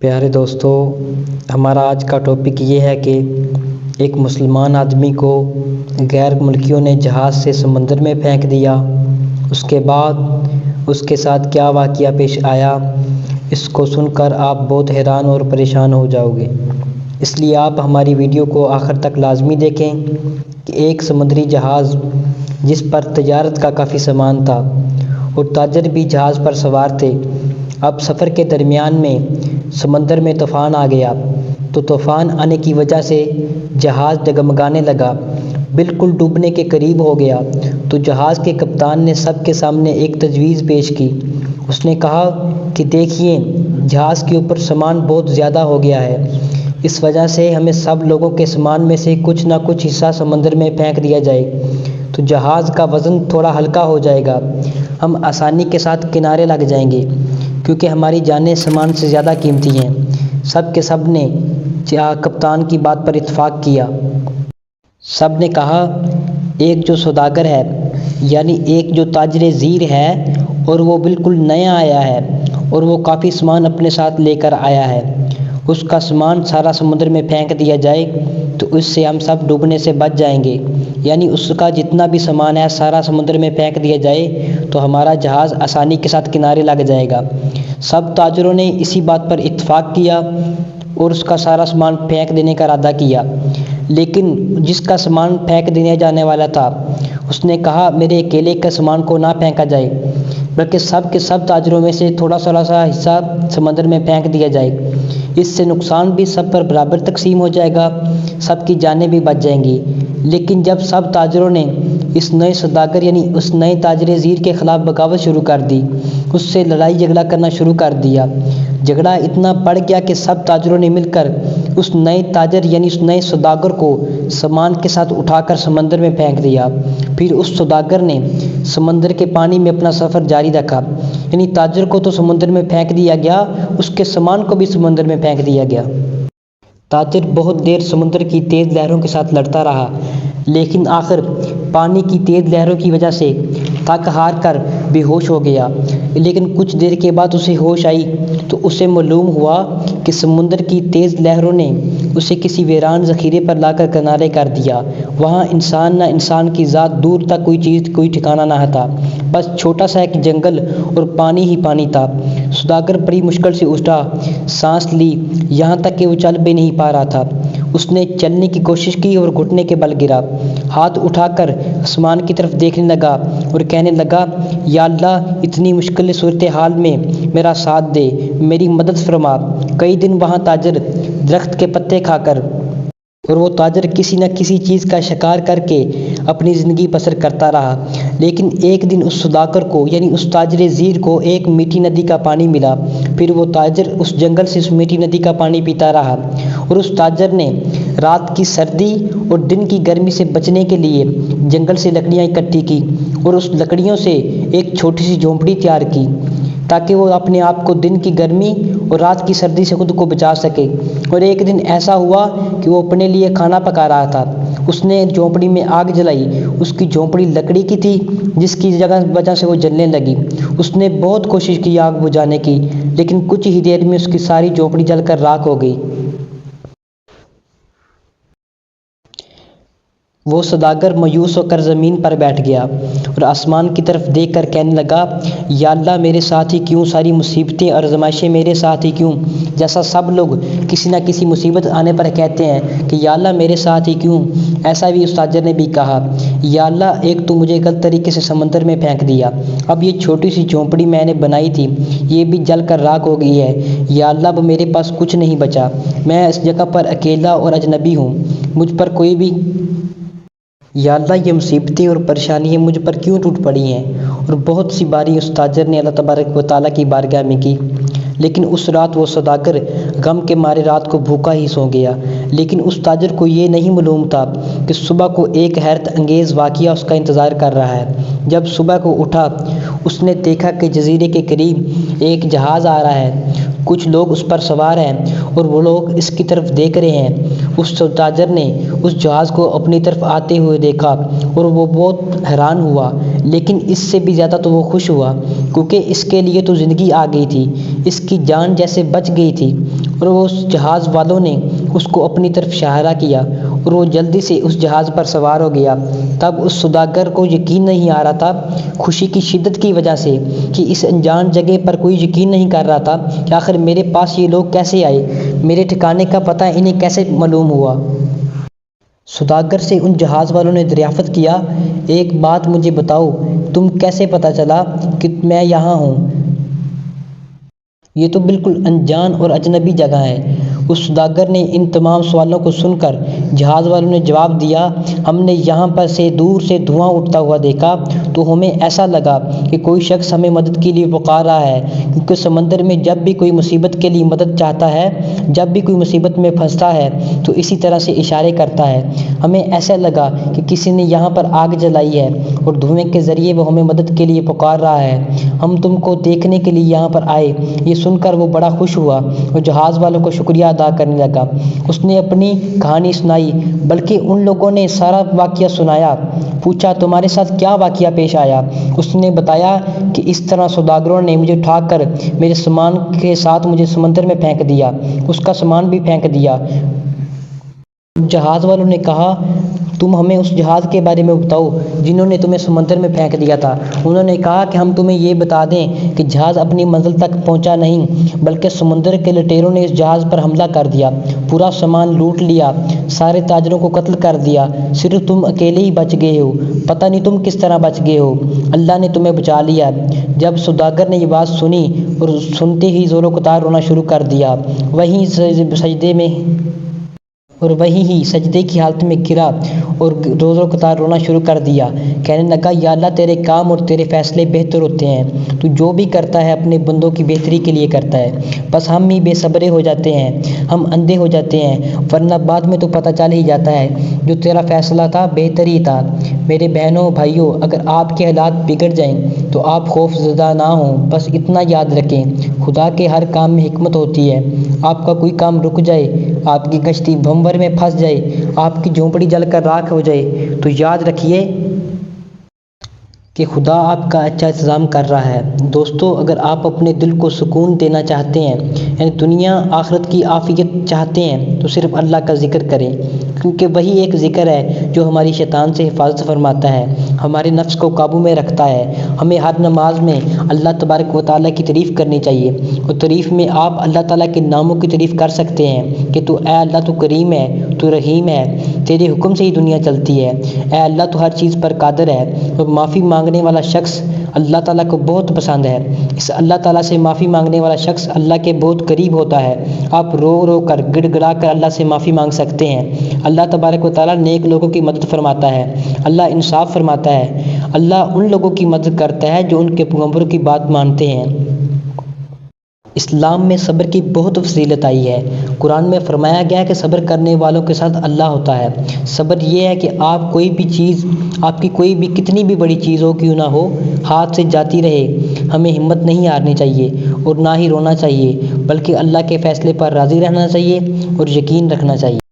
پیارے دوستو، ہمارا آج کا ٹاپک یہ ہے کہ ایک مسلمان آدمی کو غیر ملکیوں نے جہاز سے سمندر میں پھینک دیا۔ اس کے بعد اس کے ساتھ کیا واقعہ پیش آیا، اس کو سن کر آپ بہت حیران اور پریشان ہو جاؤ گے۔ اس لیے آپ ہماری ویڈیو کو آخر تک لازمی دیکھیں کہ ایک سمندری جہاز جس پر تجارت کا کافی سامان تھا اور تاجر بھی جہاز پر سوار تھے، اب سفر کے درمیان میں سمندر میں طوفان آ گیا تو طوفان آنے کی وجہ سے جہاز ڈگمگانے لگا، بالکل ڈوبنے کے قریب ہو گیا۔ تو جہاز کے کپتان نے سب کے سامنے ایک تجویز پیش کی۔ اس نے کہا کہ دیکھیے، جہاز کے اوپر سامان بہت زیادہ ہو گیا ہے، اس وجہ سے ہمیں سب لوگوں کے سامان میں سے کچھ نہ کچھ حصہ سمندر میں پھینک دیا جائے تو جہاز کا وزن تھوڑا ہلکا ہو جائے گا، ہم آسانی کے ساتھ کنارے لگ جائیں گے، کیونکہ ہماری جانیں سامان سے زیادہ قیمتی ہیں۔ سب کے سب نے کپتان کی بات پر اتفاق کیا۔ سب نے کہا ایک جو سوداگر ہے، یعنی ایک جو تاجر زیر ہے، اور وہ بالکل نیا آیا ہے اور وہ کافی سامان اپنے ساتھ لے کر آیا ہے، اس کا سامان سارا سمندر میں پھینک دیا جائے تو اس سے ہم سب ڈوبنے سے بچ جائیں گے۔ یعنی اس کا جتنا بھی سامان ہے سارا سمندر میں پھینک دیا جائے تو ہمارا جہاز آسانی کے ساتھ کنارے لگ جائے گا۔ سب تاجروں نے اسی بات پر اتفاق کیا اور اس کا سارا سامان پھینک دینے کا ارادہ کیا، لیکن جس کا سامان پھینک دینے جانے والا تھا اس نے کہا میرے اکیلے کے سامان کو نہ پھینکا جائے، بلکہ سب کے سب تاجروں میں سے تھوڑا سا حصہ سمندر میں پھینک دیا جائے، اس سے نقصان بھی سب پر برابر تقسیم ہو جائے گا، سب کی جانیں بھی بچ جائیں گی۔ لیکن جب سب تاجروں نے اس نئے سوداگر یعنی اس نئے تاجر زیر کے خلاف بغاوت شروع کر دی، اس سے لڑائی جھگڑا کرنا شروع کر دیا، جھگڑا اتنا بڑھ گیا کہ سب تاجروں نے مل کر اس نئے تاجر یعنی اس نئے سوداگر کو سامان کے ساتھ اٹھا کر سمندر میں پھینک دیا۔ پھر اس سوداگر نے سمندر کے پانی میں اپنا سفر جاری رکھا، یعنی تاجر کو تو سمندر میں پھینک دیا گیا، اس کے سامان کو بھی سمندر میں پھینک دیا گیا۔ تاجر بہت دیر سمندر کی تیز لہروں کے ساتھ لڑتا رہا، لیکن آخر پانی کی تیز لہروں کی وجہ سے تھک ہار کر بے ہوش ہو گیا۔ لیکن کچھ دیر کے بعد اسے ہوش آئی تو اسے معلوم ہوا کہ سمندر کی تیز لہروں نے اسے کسی ویران ذخیرے پر لا کر کنارے کر دیا۔ وہاں انسان نہ انسان کی ذات، دور تک کوئی چیز کوئی ٹھکانہ نہ تھا، بس چھوٹا سا ایک جنگل اور پانی ہی پانی تھا۔ سوداگر بڑی مشکل سے اٹھا، سانس لی، یہاں تک کہ وہ چل بھی نہیں پا رہا تھا۔ اس نے چلنے کی کوشش کی اور گھٹنے کے بل گرا، ہاتھ اٹھا کر آسمان کی طرف دیکھنے لگا اور کہنے لگا یا اللہ، اتنی مشکل صورتحال میں میرا ساتھ دے، میری مدد فرما۔ کئی دن وہاں تاجر درخت کے پتے کھا کر اور وہ تاجر کسی نہ کسی چیز کا شکار کر کے اپنی زندگی بسر کرتا رہا، لیکن ایک دن اس سوداگر کو یعنی اس تاجر زیر کو ایک میٹھی ندی کا پانی ملا۔ پھر وہ تاجر اس جنگل سے اس میٹھی ندی کا پانی پیتا رہا اور اس تاجر نے رات کی سردی اور دن کی گرمی سے بچنے کے لیے جنگل سے لکڑیاں اکٹھی کی اور اس لکڑیوں سے ایک چھوٹی سی جھونپڑی تیار کی تاکہ وہ اپنے آپ کو دن کی گرمی اور رات کی سردی سے خود کو بچا سکے۔ اور ایک دن ایسا ہوا کہ وہ اپنے لیے کھانا پکا رہا تھا، اس نے جھونپڑی میں آگ جلائی، اس کی جھونپڑی لکڑی کی تھی جس کی وجہ سے وہ جلنے لگی۔ اس نے بہت کوشش کی آگ بجھانے کی، لیکن کچھ ہی دیر میں اس کی ساری جھونپڑی جل کر راکھ ہو گئی۔ وہ سوداگر مایوس ہو کر زمین پر بیٹھ گیا اور آسمان کی طرف دیکھ کر کہنے لگا یا اللہ، میرے ساتھ ہی کیوں ساری مصیبتیں اور آزمائشیں میرے ساتھ ہی کیوں؟ جیسا سب لوگ کسی نہ کسی مصیبت آنے پر کہتے ہیں کہ یا اللہ میرے ساتھ ہی کیوں، ایسا بھی اس تاجر نے بھی کہا یا اللہ، ایک تو مجھے غلط طریقے سے سمندر میں پھینک دیا، اب یہ چھوٹی سی جھونپڑی میں نے بنائی تھی یہ بھی جل کر راکھ ہو گئی ہے، یا اللہ اب میرے پاس کچھ نہیں بچا، میں اس جگہ پر اکیلا اور اجنبی ہوں، مجھ پر کوئی بھی، یا اللہ یہ مصیبتیں اور پریشانیاں مجھ پر کیوں ٹوٹ پڑی ہیں؟ اور بہت سی باری اس تاجر نے اللہ تبارک و تعالیٰ کی بارگاہ میں کی، لیکن اس رات وہ سوداگر غم کے مارے رات کو بھوکا ہی سو گیا۔ لیکن اس تاجر کو یہ نہیں معلوم تھا کہ صبح کو ایک حیرت انگیز واقعہ اس کا انتظار کر رہا ہے۔ جب صبح کو اٹھا، اس نے دیکھا کہ جزیرے کے قریب ایک جہاز آ رہا ہے کچھ لوگ اس پر سوار ہیں اور وہ لوگ اس کی طرف دیکھ رہے ہیں۔ اس تاجر نے اس جہاز کو اپنی طرف آتے ہوئے دیکھا اور وہ بہت حیران ہوا، لیکن اس سے بھی زیادہ تو وہ خوش ہوا، کیونکہ اس کے لیے تو زندگی آ گئی تھی، اس کی جان جیسے بچ گئی تھی۔ اور وہ اس جہاز والوں نے اس کو اپنی طرف اشارہ کیا اور وہ جلدی سے اس جہاز پر سوار ہو گیا۔ تب اس سوداگر کو یقین نہیں آ رہا تھا، خوشی کی شدت کی وجہ سے، کہ اس انجان جگہ پر کوئی یقین نہیں کر رہا تھا کہ آخر میرے پاس یہ لوگ کیسے آئے، میرے ٹھکانے کا پتہ انہیں کیسے معلوم ہوا۔ سوداگر سے ان جہاز والوں نے دریافت کیا، ایک بات مجھے بتاؤ، تم کیسے پتہ چلا کہ میں یہاں ہوں؟ یہ تو بالکل انجان اور اجنبی جگہ ہے۔ اس سوداگر نے ان تمام سوالوں کو سن کر جہاز والوں نے جواب دیا، ہم نے یہاں پر سے دور سے دھواں اٹھتا ہوا دیکھا تو ہمیں ایسا لگا کہ کوئی شخص ہمیں مدد کے لیے پکار رہا ہے، کیونکہ سمندر میں جب بھی کوئی مصیبت کے لیے مدد چاہتا ہے، جب بھی کوئی مصیبت میں پھنستا ہے تو اسی طرح سے اشارے کرتا ہے۔ ہمیں ایسا لگا کہ کسی نے یہاں پر آگ جلائی ہے اور دھوئیں کے ذریعے وہ ہمیں مدد کے لیے پکار رہا ہے، ہم تم کو دیکھنے کے لیے یہاں پر آئے۔ یہ سن کر وہ بڑا خوش ہوا اور جہاز والوں کو شکریہ ادا کرنے لگا۔ اس نے اپنی کہانی سنائی، بلکہ ان لوگوں نے سارا واقعہ سنایا۔ پوچھا تمہارے ساتھ کیا واقعہ پیش آیا؟ اس نے بتایا کہ اس طرح سوداگروں نے مجھے اٹھا کر میرے سامان کے ساتھ مجھے سمندر میں پھینک دیا، اس کا سامان بھی پھینک دیا۔ جہاز والوں نے کہا تم ہمیں اس جہاز کے بارے میں بتاؤ جنہوں نے تمہیں سمندر میں پھینک دیا تھا۔ انہوں نے کہا کہ ہم تمہیں یہ بتا دیں کہ جہاز اپنی منزل تک پہنچا نہیں، بلکہ سمندر کے لٹیروں نے اس جہاز پر حملہ کر دیا، پورا سامان لوٹ لیا، سارے تاجروں کو قتل کر دیا، صرف تم اکیلے ہی بچ گئے ہو، پتہ نہیں تم کس طرح بچ گئے ہو، اللہ نے تمہیں بچا لیا۔ جب سوداگر نے یہ بات سنی اور سنتے ہی زور و قطار رونا شروع کر دیا، وہی سجدے کی حالت میں گرا اور روز و قطار رونا شروع کر دیا، کہنے لگا یا اللہ تیرے کام اور تیرے فیصلے بہتر ہوتے ہیں، تو جو بھی کرتا ہے اپنے بندوں کی بہتری کے لیے کرتا ہے، بس ہم ہی بے صبرے ہو جاتے ہیں، ہم اندھے ہو جاتے ہیں، ورنہ بعد میں تو پتہ چل ہی جاتا ہے جو تیرا فیصلہ تھا بہتر ہی تھا۔ میرے بہنوں بھائیوں، اگر آپ کے حالات بگڑ جائیں تو آپ خوف زدہ نہ ہوں، بس اتنا یاد رکھیں خدا کے ہر کام میں حکمت ہوتی ہے۔ آپ کا کوئی کام رک جائے، آپ کی کشتی بھنور میں پھنس جائے، آپ کی جھونپڑی جل کر راکھ ہو جائے، تو یاد رکھیے کہ خدا آپ کا اچھا انتظام کر رہا ہے۔ دوستو، اگر آپ اپنے دل کو سکون دینا چاہتے ہیں، یعنی دنیا آخرت کی عافیت چاہتے ہیں، تو صرف اللہ کا ذکر کریں، کیونکہ وہی ایک ذکر ہے جو ہماری شیطان سے حفاظت فرماتا ہے، ہمارے نفس کو قابو میں رکھتا ہے۔ ہمیں ہر نماز میں اللہ تبارک و تعالیٰ کی تعریف کرنی چاہیے، اور تعریف میں آپ اللہ تعالیٰ کے ناموں کی تعریف کر سکتے ہیں کہ تو اے اللہ تو کریم ہے، تو رحیم ہے، تیرے حکم سے ہی دنیا چلتی ہے، اے اللہ تو ہر چیز پر قادر ہے۔ اور معافی مانگنے والا شخص اللہ تعالیٰ کو بہت پسند ہے، اس اللہ تعالیٰ سے معافی مانگنے والا شخص اللہ کے بہت قریب ہوتا ہے۔ آپ رو رو کر گڑ گڑا کر اللہ سے معافی مانگ سکتے ہیں۔ اللہ تبارک و تعالیٰ نیک لوگوں کی مدد فرماتا ہے، اللہ انصاف فرماتا ہے، اللہ ان لوگوں کی مدد کرتا ہے جو ان کے پیغمبروں کی بات مانتے ہیں۔ اسلام میں صبر کی بہت فضیلت آئی ہے۔ قرآن میں فرمایا گیا ہے کہ صبر کرنے والوں کے ساتھ اللہ ہوتا ہے۔ صبر یہ ہے کہ آپ کوئی بھی چیز، آپ کی کوئی بھی کتنی بھی بڑی چیز ہو کیوں نہ ہو، ہاتھ سے جاتی رہے، ہمیں ہمت نہیں ہارنی چاہیے اور نہ ہی رونا چاہیے، بلکہ اللہ کے فیصلے پر راضی رہنا چاہیے اور یقین رکھنا چاہیے۔